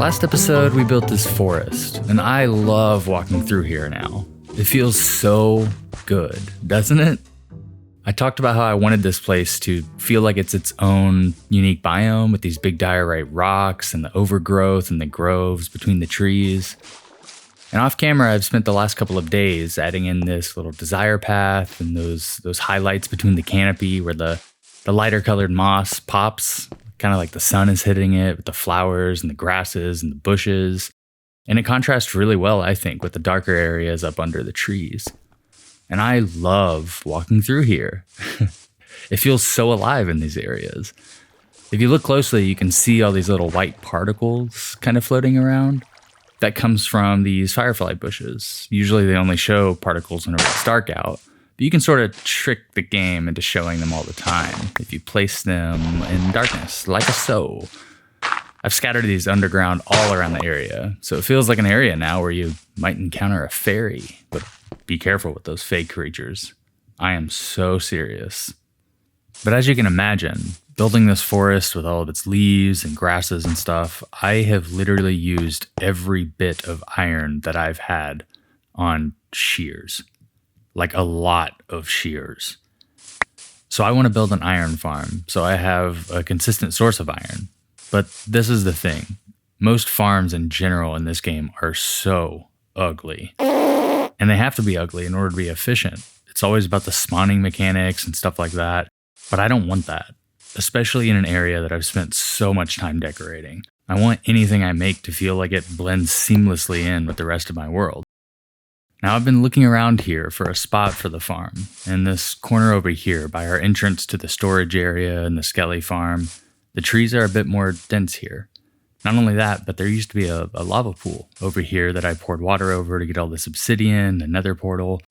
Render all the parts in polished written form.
Last episode, we built this forest, and I love walking through here now. It feels so good, doesn't it? I talked about how I wanted this place to feel like it's its own unique biome with these big diorite rocks and the overgrowth and the groves between the trees. And off camera, I've spent the last couple of days adding in this little desire path and those highlights between the canopy where the lighter colored moss pops, kind of like the sun is hitting it with the flowers and the grasses and the bushes. And it contrasts really well, I think, with the darker areas up under the trees. And I love walking through here. It feels so alive in these areas. If you look closely, you can see all these little white particles kind of floating around. That comes from these firefly bushes. Usually they only show particles whenever it's dark out, but you can sort of trick the game into showing them all the time if you place them in darkness, like so. I've scattered these underground all around the area, so it feels like an area now where you might encounter a fairy, but be careful with those fake creatures. I am so serious. But as you can imagine, building this forest with all of its leaves and grasses and stuff, I have literally used every bit of iron that I've had on shears. Like a lot of shears. So I want to build an iron farm, so I have a consistent source of iron. But this is the thing. Most farms in general in this game are so ugly. And they have to be ugly in order to be efficient. It's always about the spawning mechanics and stuff like that. But I don't want that, especially in an area that I've spent so much time decorating. I want anything I make to feel like it blends seamlessly in with the rest of my world. Now I've been looking around here for a spot for the farm, and this corner over here by our entrance to the storage area and the Skelly farm, the trees are a bit more dense here. Not only that, but there used to be a lava pool over here that I poured water over to get all this obsidian, the nether portal,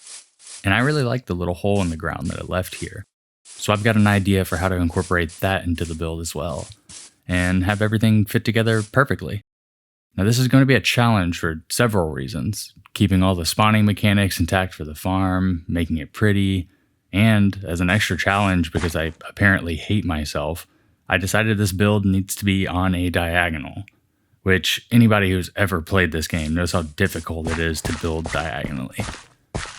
and I really like the little hole in the ground that it left here. So I've got an idea for how to incorporate that into the build as well, and have everything fit together perfectly. Now this is going to be a challenge for several reasons, keeping all the spawning mechanics intact for the farm, making it pretty, and as an extra challenge because I apparently hate myself, I decided this build needs to be on a diagonal, which anybody who's ever played this game knows how difficult it is to build diagonally.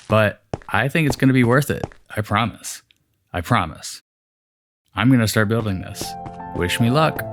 But I think it's going to be worth it, I promise. I promise. I'm going to start building this. Wish me luck.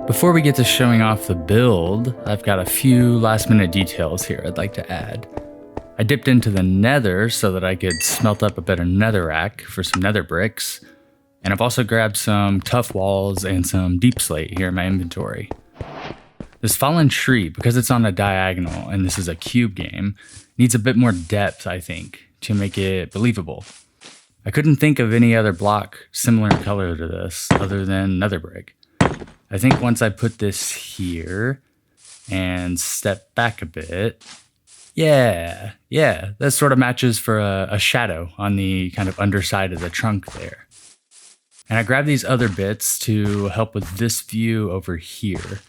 Before we get to showing off the build, I've got a few last minute details here I'd like to add. I dipped into the nether so that I could smelt up a bit of netherrack for some nether bricks, and I've also grabbed some tough walls and some deep slate here in my inventory. This fallen tree, because it's on a diagonal and this is a cube game, needs a bit more depth, I think, to make it believable. I couldn't think of any other block similar in color to this other than nether brick. I think once I put this here and step back a bit, yeah, that sort of matches for a shadow on the kind of underside of the trunk there. And I grabbed these other bits to help with this view over here.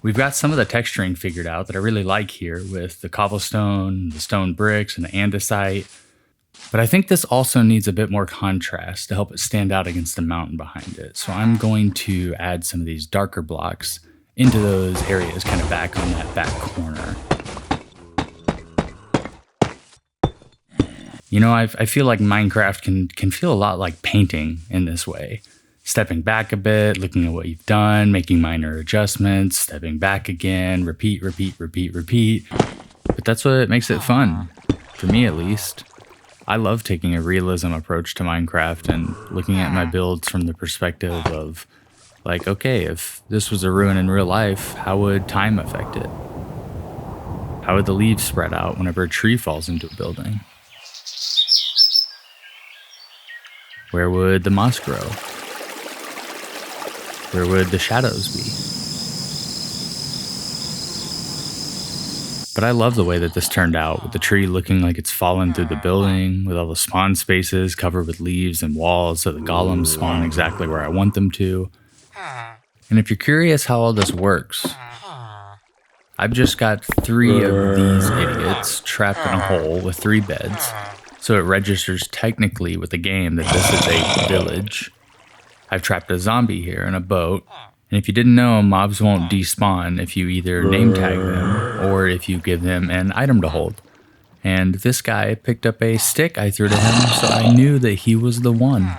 We've got some of the texturing figured out that I really like here with the cobblestone, the stone bricks, and the andesite. But I think this also needs a bit more contrast to help it stand out against the mountain behind it. So I'm going to add some of these darker blocks into those areas kind of back on that back corner. You know, I feel like Minecraft can feel a lot like painting in this way. Stepping back a bit, looking at what you've done, making minor adjustments, stepping back again, repeat. But that's what makes it fun, for me at least. I love taking a realism approach to Minecraft and looking at my builds from the perspective of, like, okay, if this was a ruin in real life, how would time affect it? How would the leaves spread out whenever a tree falls into a building? Where would the moss grow? Where would the shadows be? But I love the way that this turned out, with the tree looking like it's fallen through the building, with all the spawn spaces covered with leaves and walls so the golems spawn exactly where I want them to. And if you're curious how all this works, I've just got 3 of these idiots trapped in a hole with 3 beds, so it registers technically with the game that this is a village. I've trapped a zombie here in a boat, and if you didn't know, mobs won't despawn if you either name tag them or if you give them an item to hold. And this guy picked up a stick I threw to him, so I knew that he was the one.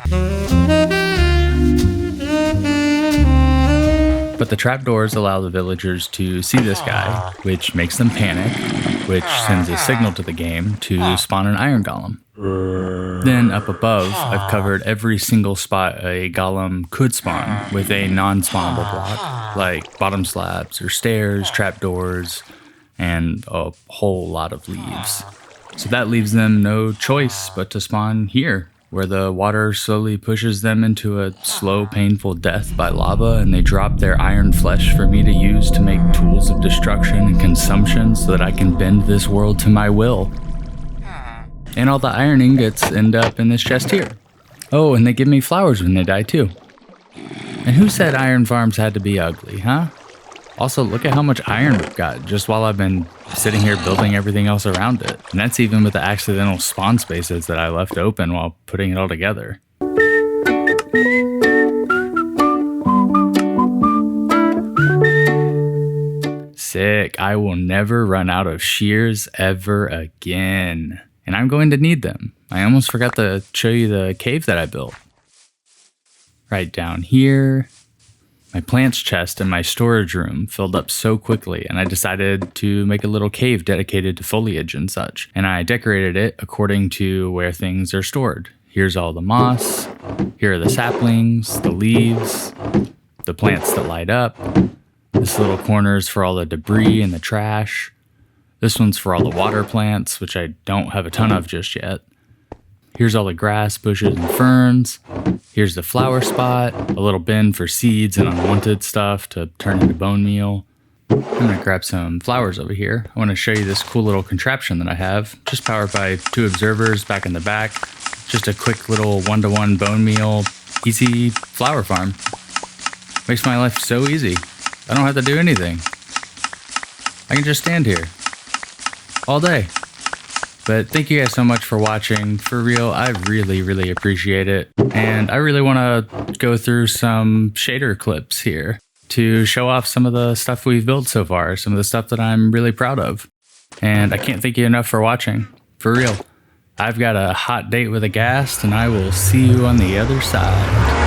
But the trapdoors allow the villagers to see this guy, which makes them panic, which sends a signal to the game to spawn an iron golem. Then up above, I've covered every single spot a golem could spawn with a non-spawnable block, like bottom slabs or stairs, trapdoors, and a whole lot of leaves. So that leaves them no choice but to spawn here, where the water slowly pushes them into a slow, painful death by lava, and they drop their iron flesh for me to use to make tools of destruction and consumption so that I can bend this world to my will. And all the iron ingots end up in this chest here. Oh, and they give me flowers when they die too. And who said iron farms had to be ugly, huh? Also, look at how much iron we've got just while I've been sitting here building everything else around it. And that's even with the accidental spawn spaces that I left open while putting it all together. Sick. I will never run out of shears ever again. And I'm going to need them. I almost forgot to show you the cave that I built. Right down here. My plants chest and my storage room filled up so quickly, and I decided to make a little cave dedicated to foliage and such. And I decorated it according to where things are stored. Here's all the moss. Here are the saplings, the leaves, the plants that light up. This little corner is for all the debris and the trash. This one's for all the water plants, which I don't have a ton of just yet. Here's all the grass, bushes, and ferns. Here's the flower spot, a little bin for seeds and unwanted stuff to turn into bone meal. I'm gonna grab some flowers over here. I wanna show you this cool little contraption that I have, just powered by 2 observers back in the back. Just a quick little 1-to-1 bone meal, easy flower farm. Makes my life so easy. I don't have to do anything. I can just stand here all day. But thank you guys so much for watching. For real, I really, really appreciate it. And I really want to go through some shader clips here to show off some of the stuff we've built so far, some of the stuff that I'm really proud of. And I can't thank you enough for watching. For real. I've got a hot date with a ghast, and I will see you on the other side.